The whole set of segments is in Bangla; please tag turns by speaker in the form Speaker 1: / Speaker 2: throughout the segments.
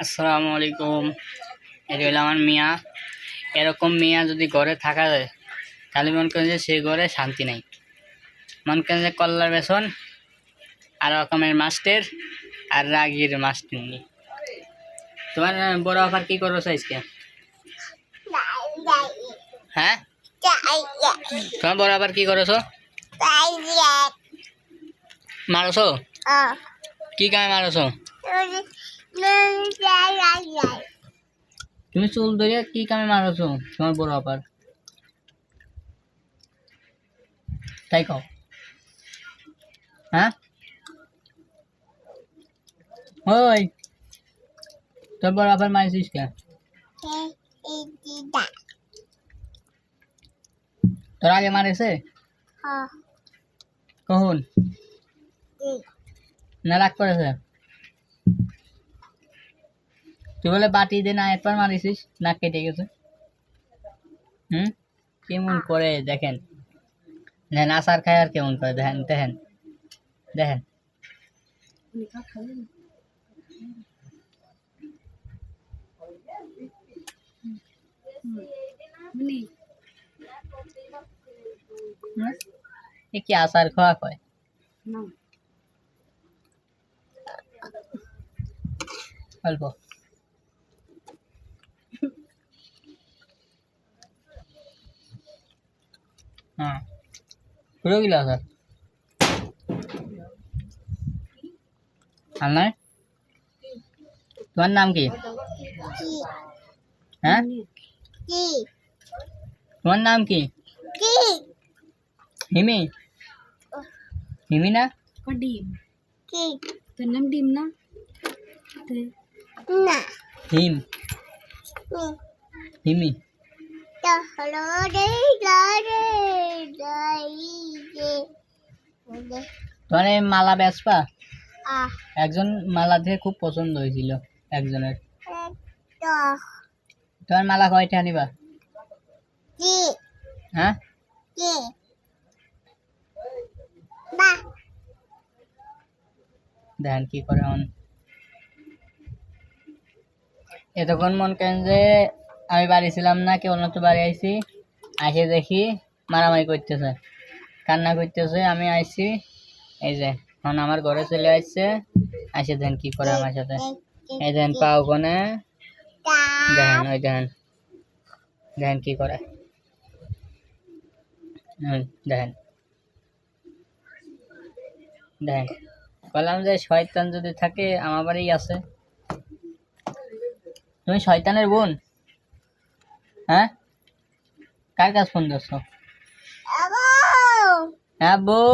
Speaker 1: আসসালামু আলাইকুম। এটা হলো আমার মিয়া। এরকম মিয়া যদি ঘরে থাকা যায় তাহলে মনে করেন যে সেই ঘরে শান্তি নাই। মনে করেন যে কল্লার বেসন আর রকমের মাস্টার আর রাগির মাস্টার নেই। তোমার বড় আবার কি করো আজকে? হ্যাঁ, তোমার বড় আবার কি করছো? মারছো? কি কামে মারছো? তুমি চুল ধরে কি কামে মারছো তোমার বড় আবার? তাই কও। হ্যাঁ, ওই তোর বড় আবার মারছিস কে? তোর আগে মারেছে কখন? না রাগ করেছে? তুই বলে বাটি দিয়ে না একবার মারিছিস, নাক কেটে গেছে। কেমন করে দেখেন, দেখেন আচার খায় আর কেমন করে দেখেন দেখেন দেখেন। এ কি আচার খাওয়া কয়? অল্প হ্যাঁ, পুরো গিলা আচার আর নয়। তোমার নাম কি? হ্যাঁ, তোমার নাম কি? হিমি? হিমি না?
Speaker 2: ডিম তোর নাম ডিম না?
Speaker 1: হিম, হিমি। তোমার এই মালা বেচবা? একজন মালা দিয়ে খুব পছন্দ হয়েছিল একজনের। তোমার মালা কয়টা আনিবা? হ্যাঁ, দেখেন কি করে মন। এতক্ষণ মন করেন যে আমি বাড়ি ছিলাম না, কেউ তো বাড়ি আইছি, আসে দেখি মারামারি করতেছে, কান্না করতেছে। আমি আইছি, এই যে এখন আমার ঘরে চলে আসছে, আসে দেখেন কি করে আমার সাথে। এই দেখেন পা ওখানে, দেখেন ওই দেখেন দেখেন কি করে, দেখেন দেখেন। বললাম যে শয়তান যদি থাকে আমার বাড়ি আছে। তুমি শয়তানের বোন? হ্যাঁ, কার কাছে ফোন দিচ্ছ? হ্যাঁ বউ,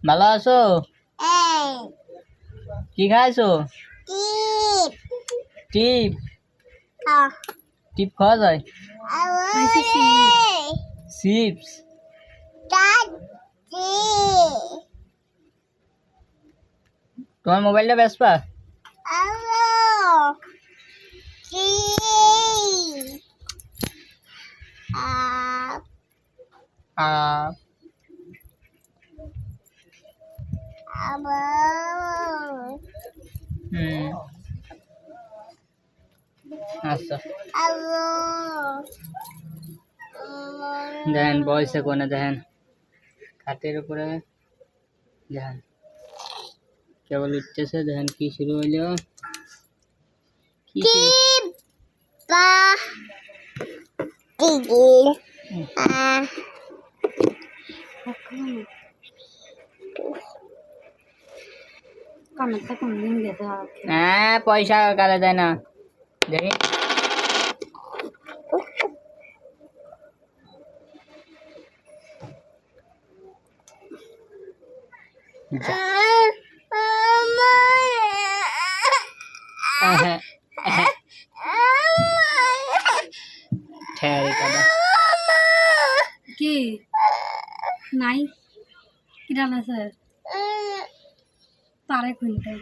Speaker 1: ভালো আছো? কি খাইছো? টিপ? টিপ খাওয়া যায়? চিপস? তোমার মোবাইলটা বেচবা? আচ্ছা, দেখেন বয়সে কোনে, দেখেন খাটের উপরে, দেখেন কেবল উঠতেছে। দেখেন কি শুরু হইলো, কি হ্যাঁ, পয়সা কালে দেয় না দেখি।
Speaker 2: কি নাই কিরান আছে পারে খুনতে,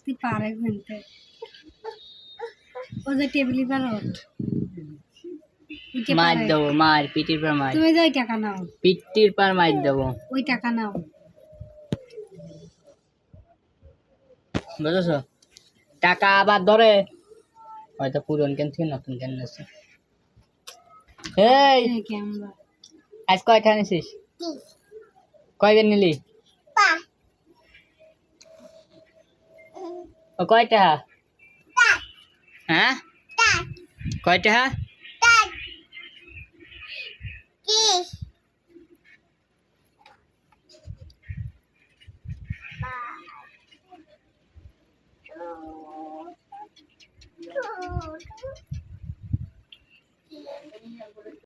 Speaker 2: তুই পারে খুনতে। ও যে টেবিলি পারত
Speaker 1: মার দেবো, মার পিটির পর মার।
Speaker 2: তুমি যে ওই টাকা নাও,
Speaker 1: পিটির পর মার দেবো,
Speaker 2: ওই টাকা নাও।
Speaker 1: বুঝেছো? টাকা আবার ধরে হয়তো পুরন কেন থেকে নতুন কেন আছে এই
Speaker 2: দেখি আমরা
Speaker 1: আজ কয়টা নিছিস কয়দিন নিলি ও কয়টা হ্যাঁ কয়টা